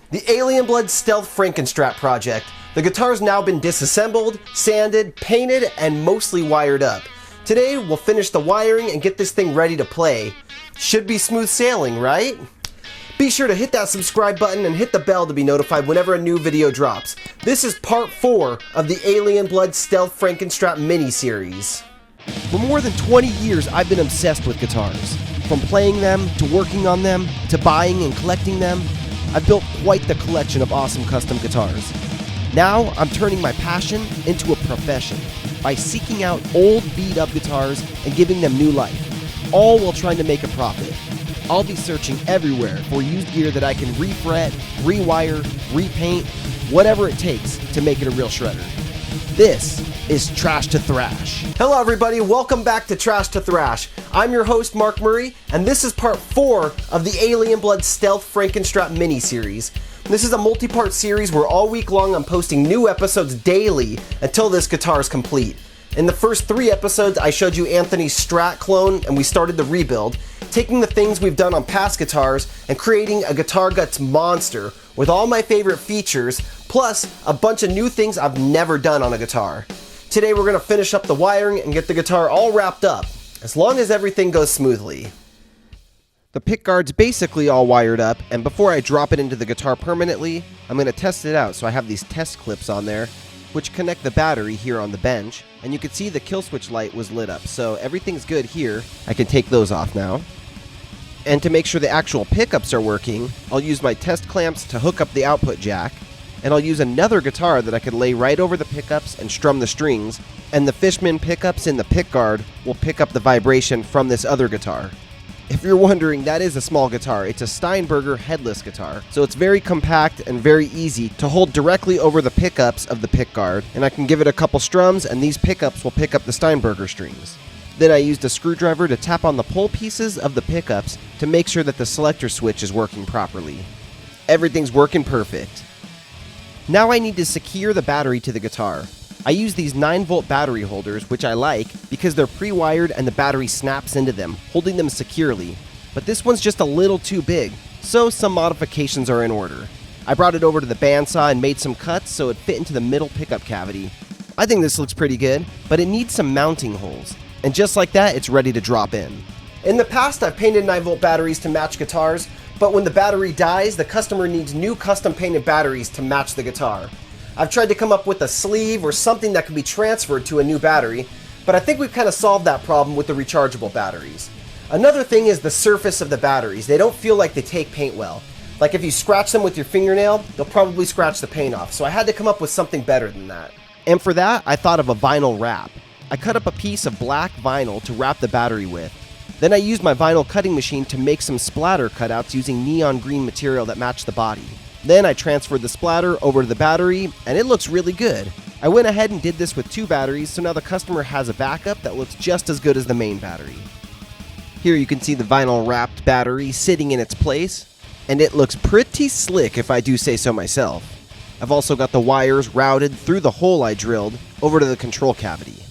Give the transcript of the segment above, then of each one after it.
The Alien Blood Stealth Frankenstrat project. The guitar's now been disassembled, sanded, painted, and mostly wired up. Today, we'll finish the wiring and get this thing ready to play. Should be smooth sailing, right? Be sure to hit that subscribe button and hit the bell to be notified whenever a new video drops. This is part 4 of the Alien Blood Stealth Frankenstrat mini-series. For more than 20 years, I've been obsessed with guitars. From playing them, to working on them, to buying and collecting them, I've built quite the collection of awesome custom guitars. Now, I'm turning my passion into a profession by seeking out old, beat-up guitars and giving them new life, all while trying to make a profit. I'll be searching everywhere for used gear that I can refret, rewire, repaint, whatever it takes to make it a real shredder. This is Trash to Thrash. Hello everybody, welcome back to Trash to Thrash. I'm your host Mark Murray, and this is part 4 of the Alien Blood Stealth Frankenstrat mini-series. This is a multi-part series where all week long I'm posting new episodes daily until this guitar is complete. In the first 3 episodes, I showed you Anthony's Strat clone and we started the rebuild, taking the things we've done on past guitars and creating a GuitarGuts monster with all my favorite features, plus a bunch of new things I've never done on a guitar. Today we're going to finish up the wiring and get the guitar all wrapped up, as long as everything goes smoothly. The pickguard's basically all wired up, and before I drop it into the guitar permanently, I'm going to test it out. So I have these test clips on there, which connect the battery here on the bench, and you can see the kill switch light was lit up, so everything's good here. I can take those off now. And to make sure the actual pickups are working, I'll use my test clamps to hook up the output jack, and I'll use another guitar that I could lay right over the pickups and strum the strings, and the Fishman pickups in the pickguard will pick up the vibration from this other guitar. If you're wondering, that is a small guitar. It's a Steinberger headless guitar, so it's very compact and very easy to hold directly over the pickups of the pickguard, and I can give it a couple strums and these pickups will pick up the Steinberger strings. Then I used a screwdriver to tap on the pull pieces of the pickups to make sure that the selector switch is working properly. Everything's working perfect. Now I need to secure the battery to the guitar. I use these 9-volt battery holders, which I like because they're pre-wired and the battery snaps into them, holding them securely. But this one's just a little too big, so some modifications are in order. I brought it over to the bandsaw and made some cuts so it fit into the middle pickup cavity. I think this looks pretty good, but it needs some mounting holes. And just like that, it's ready to drop in. In the past, I've painted 9-volt batteries to match guitars, but when the battery dies, the customer needs new custom painted batteries to match the guitar. I've tried to come up with a sleeve or something that can be transferred to a new battery, but I think we've kind of solved that problem with the rechargeable batteries. Another thing is the surface of the batteries. They don't feel like they take paint well. Like if you scratch them with your fingernail, they'll probably scratch the paint off, so I had to come up with something better than that. And for that, I thought of a vinyl wrap. I cut up a piece of black vinyl to wrap the battery with. Then I used my vinyl cutting machine to make some splatter cutouts using neon green material that matched the body. Then I transferred the splatter over to the battery, and it looks really good. I went ahead and did this with 2 batteries, so now the customer has a backup that looks just as good as the main battery. Here you can see the vinyl wrapped battery sitting in its place, and it looks pretty slick if I do say so myself. I've also got the wires routed through the hole I drilled over to the control cavity.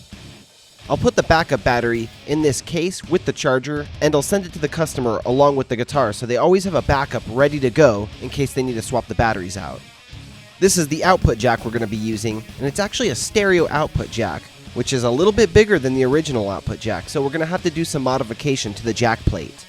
I'll put the backup battery in this case with the charger, and I'll send it to the customer along with the guitar so they always have a backup ready to go in case they need to swap the batteries out. This is the output jack we're going to be using, and it's actually a stereo output jack, which is a little bit bigger than the original output jack, so we're going to have to do some modification to the jack plate.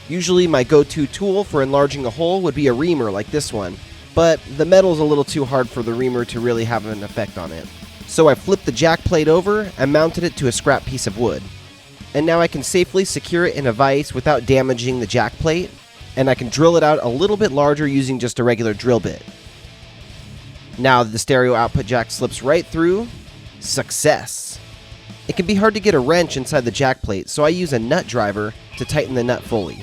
Usually my go-to tool for enlarging a hole would be a reamer like this one, but the metal's a little too hard for the reamer to really have an effect on it. So I flipped the jack plate over and mounted it to a scrap piece of wood. And now I can safely secure it in a vise without damaging the jack plate, and I can drill it out a little bit larger using just a regular drill bit. Now the stereo output jack slips right through. Success! It can be hard to get a wrench inside the jack plate, so I use a nut driver to tighten the nut fully.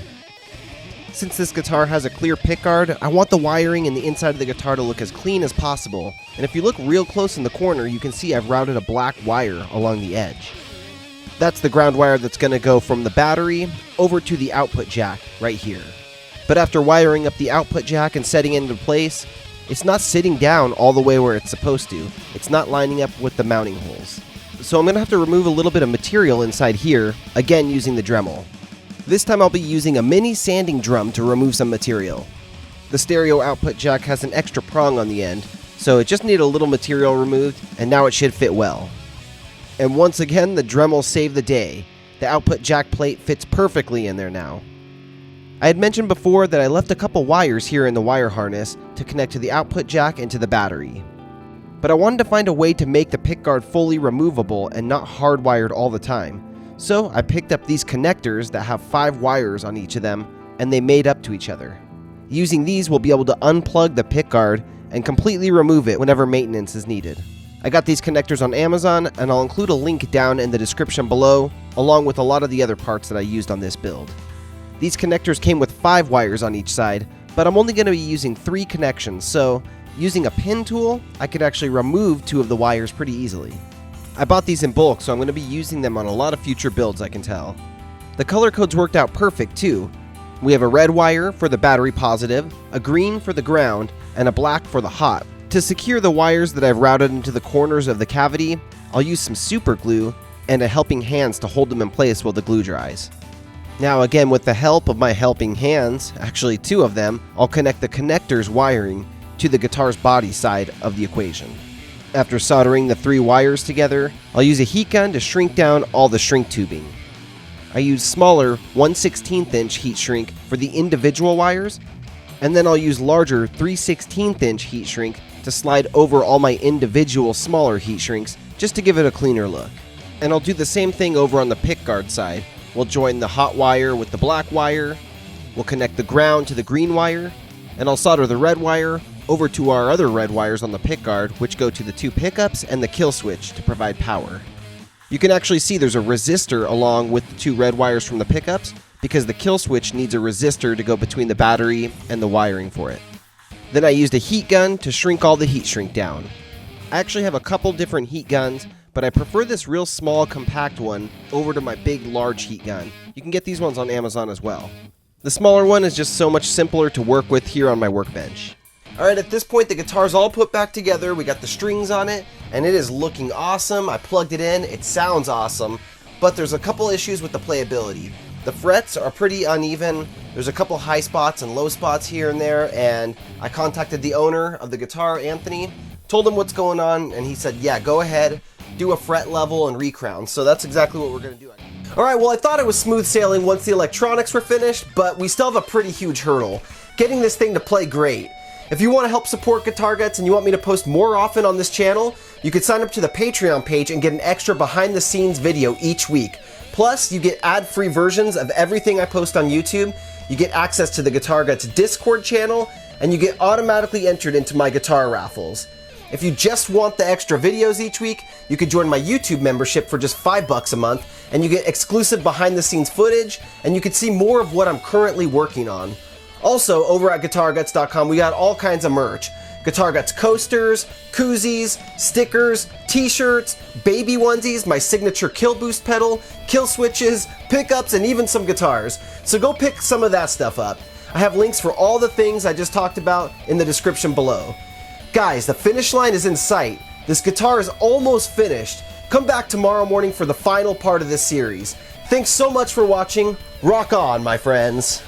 Since this guitar has a clear pickguard, I want the wiring in the inside of the guitar to look as clean as possible, and if you look real close in the corner, you can see I've routed a black wire along the edge. That's the ground wire that's going to go from the battery over to the output jack right here. But after wiring up the output jack and setting it into place, it's not sitting down all the way where it's supposed to. It's not lining up with the mounting holes. So I'm going to have to remove a little bit of material inside here, again using the Dremel. This time I'll be using a mini sanding drum to remove some material. The stereo output jack has an extra prong on the end, so it just needed a little material removed, and now it should fit well. And once again, the Dremel saved the day. The output jack plate fits perfectly in there now. I had mentioned before that I left a couple wires here in the wire harness to connect to the output jack and to the battery. But I wanted to find a way to make the pickguard fully removable and not hardwired all the time. So I picked up these connectors that have 5 wires on each of them, and they made up to each other. Using these, we'll be able to unplug the pickguard and completely remove it whenever maintenance is needed. I got these connectors on Amazon, and I'll include a link down in the description below, along with a lot of the other parts that I used on this build. These connectors came with 5 wires on each side, but I'm only going to be using 3 connections, so using a pin tool, I could actually remove 2 of the wires pretty easily. I bought these in bulk, so I'm going to be using them on a lot of future builds, I can tell. The color codes worked out perfect too. We have a red wire for the battery positive, a green for the ground, and a black for the hot. To secure the wires that I've routed into the corners of the cavity, I'll use some super glue and a helping hands to hold them in place while the glue dries. Now again, with the help of my helping hands, actually 2 of them, I'll connect the connectors wiring to the guitar's body side of the equation. After soldering the 3 wires together, I'll use a heat gun to shrink down all the shrink tubing. I use smaller 1/16 inch heat shrink for the individual wires, and then I'll use larger 3/16 inch heat shrink to slide over all my individual smaller heat shrinks just to give it a cleaner look. And I'll do the same thing over on the pickguard side. We'll join the hot wire with the black wire, we'll connect the ground to the green wire, and I'll solder the red wire over to our other red wires on the pickguard, which go to the 2 pickups and the kill switch to provide power. You can actually see there's a resistor along with the 2 red wires from the pickups because the kill switch needs a resistor to go between the battery and the wiring for it. Then I used a heat gun to shrink all the heat shrink down. I actually have a couple different heat guns, but I prefer this real small compact one over to my big large heat gun. You can get these ones on Amazon as well. The smaller one is just so much simpler to work with here on my workbench. Alright, at this point the guitar's all put back together, we got the strings on it, and it is looking awesome. I plugged it in, it sounds awesome, but there's a couple issues with the playability. The frets are pretty uneven, there's a couple high spots and low spots here and there, and I contacted the owner of the guitar, Anthony, told him what's going on, and he said, yeah, go ahead, do a fret level and recrown. So that's exactly what we're going to do. Alright, well I thought it was smooth sailing once the electronics were finished, but we still have a pretty huge hurdle. Getting this thing to play great. If you want to help support GuitarGuts and you want me to post more often on this channel, you can sign up to the Patreon page and get an extra behind the scenes video each week. Plus, you get ad-free versions of everything I post on YouTube, you get access to the GuitarGuts Discord channel, and you get automatically entered into my guitar raffles. If you just want the extra videos each week, you can join my YouTube membership for just $5 a month, and you get exclusive behind the scenes footage, and you can see more of what I'm currently working on. Also, over at GuitarGuts.com, we got all kinds of merch. GuitarGuts coasters, koozies, stickers, t-shirts, baby onesies, my signature kill boost pedal, kill switches, pickups, and even some guitars. So go pick some of that stuff up. I have links for all the things I just talked about in the description below. Guys, the finish line is in sight. This guitar is almost finished. Come back tomorrow morning for the final part of this series. Thanks so much for watching. Rock on, my friends.